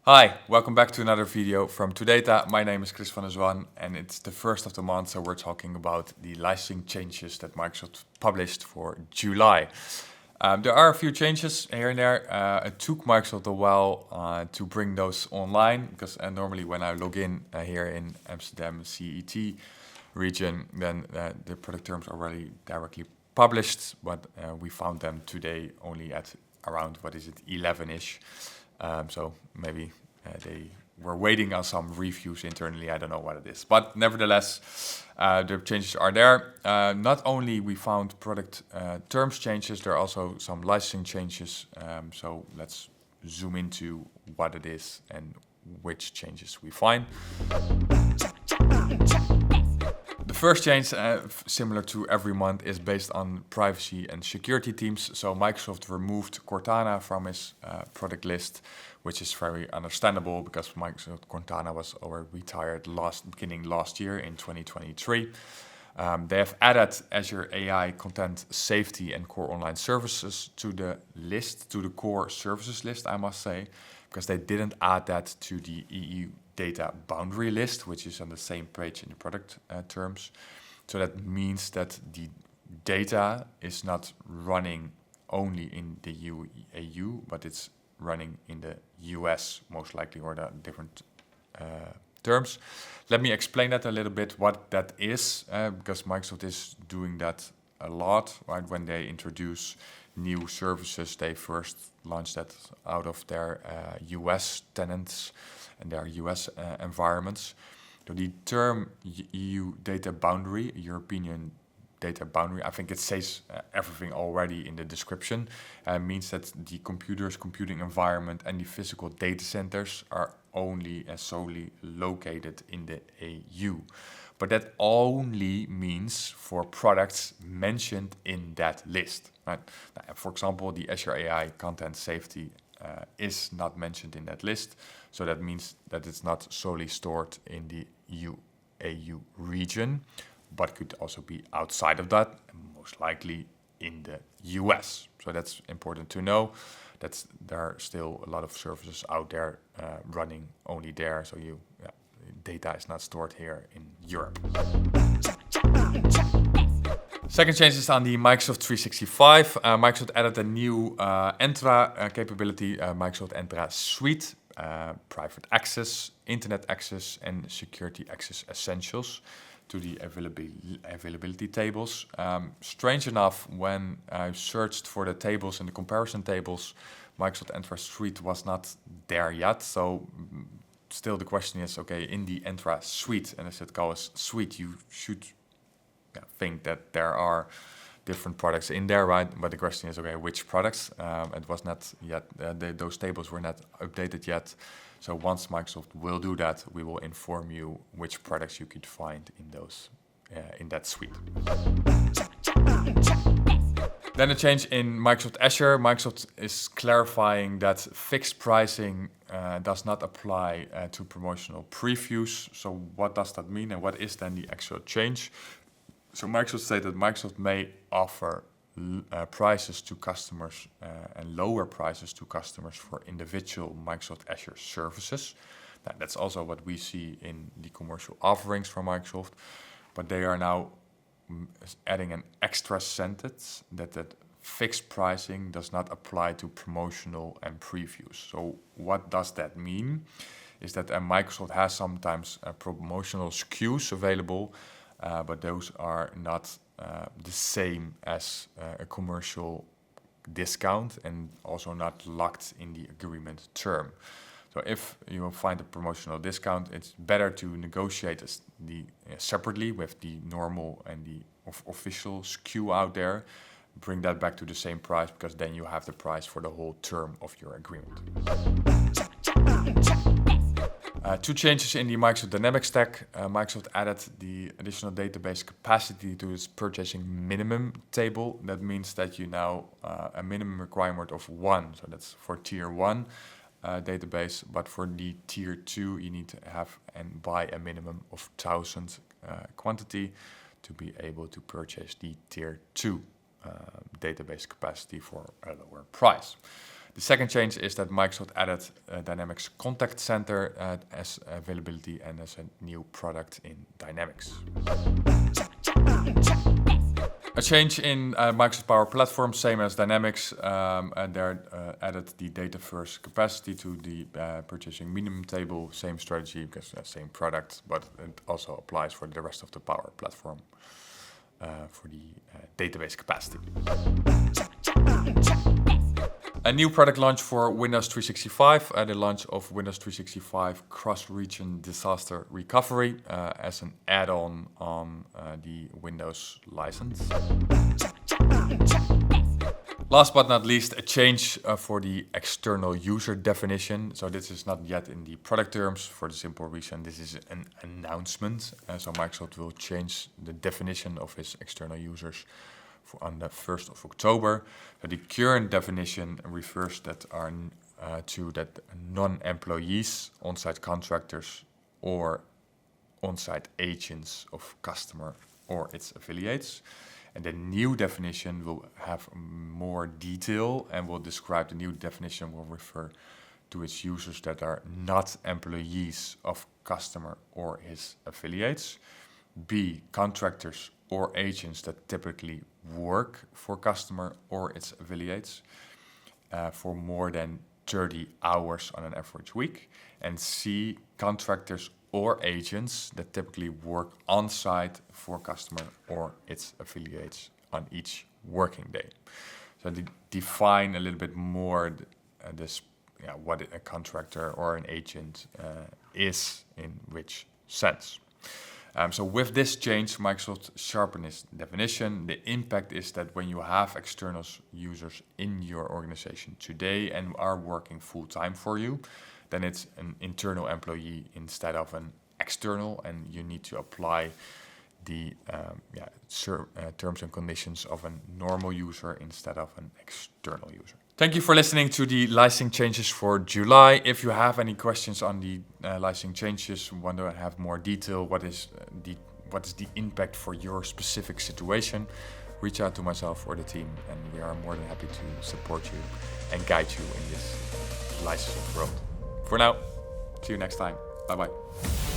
Hi, welcome back to another video from Tudata. My name is Chris van der Zwan and it's the first of the month, so we're talking about the licensing changes that Microsoft published for July. There are a few changes here and there. It took Microsoft a while to bring those online because normally when I log in here in Amsterdam CET region, then the product terms are already directly published, but we found them today only at around, 11-ish. So maybe they were waiting on some reviews internally. I don't know what it is. But nevertheless, the changes are there. Not only we found product terms changes, there are also some licensing changes. So let's zoom into what it is and which changes we find. The first change, similar to every month, is based on privacy and security teams. So Microsoft removed Cortana from its product list, which is very understandable because Microsoft Cortana was already retired beginning last year in 2023. They have added Azure AI Content Safety and Core Online Services to the list, to the core services list, I must say, because they didn't add that to the EU data boundary list, which is on the same page in the product terms. So that means that the data is not running only in the EU, but it's running in the US, most likely, or the different terms. Let me explain that a little bit, what that is, because Microsoft is doing that a lot, right? When they introduce new services, they first launch that out of their US tenants and their US environments. So the term EU data boundary, European data boundary, I think it says everything already in the description, means that the computing environment and the physical data centers are only and solely located in the EU. But that only means for products mentioned in that list. Right? Now, for example, the Azure AI Content Safety is not mentioned in that list. So that means that it's not solely stored in the EU region, but could also be outside of that, and most likely in the US. So that's important to know. There are still a lot of services out there running only there. So data is not stored here in Europe. Second change is on the Microsoft 365. Microsoft added a new Entra capability, Microsoft Entra Suite, private access, internet access, and security access essentials to the availability tables. Strange enough, when I searched for the tables and the comparison tables, Microsoft Entra Suite was not there yet. So still the question is, okay, in the Entra Suite, and as it goes suite, you should think that there are different products in there, right? But the question is, okay, which products? It was not yet, those tables were not updated yet. So once Microsoft will do that, we will inform you which products you could find in those in that suite. Then a change in Microsoft Azure. Microsoft is clarifying that fixed pricing does not apply to promotional previews. So what does that mean, and what is then the actual change? So Microsoft stated that Microsoft may offer prices to customers and lower prices to customers for individual Microsoft Azure services. Now, that's also what we see in the commercial offerings from Microsoft, but they are now adding an extra sentence that fixed pricing does not apply to promotional and previews. So what does that mean? Is that Microsoft has sometimes promotional SKUs available, but those are not the same as a commercial discount and also not locked in the agreement term. So if you find a promotional discount, it's better to negotiate separately with the normal and the official SKU out there, bring that back to the same price, because then you have the price for the whole term of your agreement. Two changes in the Microsoft Dynamics stack. Microsoft added the additional database capacity to its purchasing minimum table. That means that you now a minimum requirement of 1. So that's for tier 1 database, but for the tier 2, you need to have and buy a minimum of 1,000 quantity to be able to purchase the tier 2 database capacity for a lower price. The second change is that Microsoft added Dynamics Contact Center as availability and as a new product in Dynamics. A change in Microsoft Power Platform, same as Dynamics, and they added the data first capacity to the purchasing minimum table. Same strategy because same product, but it also applies for the rest of the Power Platform for the database capacity. A new product launch for Windows 365, the launch of Windows 365 Cross-Region Disaster Recovery as an add-on on the Windows license. Last but not least, a change for the external user definition. So this is not yet in the product terms for the simple reason this is an announcement. So Microsoft will change the definition of its external users on the 1st of October. So the current definition refers to that non-employees, on-site contractors, or on-site agents of customer or its affiliates. And the new definition will have more detail and will describe the new definition will refer to its users that are not employees of customer or his affiliates. B, contractors or agents that typically work for customer or its affiliates for more than 30 hours on an average week. And C, contractors or agents that typically work on-site for customer or its affiliates on each working day. So they define a little bit more what a contractor or an agent is in which sense. So with this change, Microsoft sharpened its definition. The impact is that when you have external users in your organization today and are working full-time for you, then it's an internal employee instead of an external, and you need to apply the terms and conditions of a normal user instead of an external user. Thank you for listening to the licensing changes for July. If you have any questions on the licensing changes, want to have more detail, what is the impact for your specific situation, reach out to myself or the team, and we are more than happy to support you and guide you in this licensing world. For now, see you next time. Bye-bye.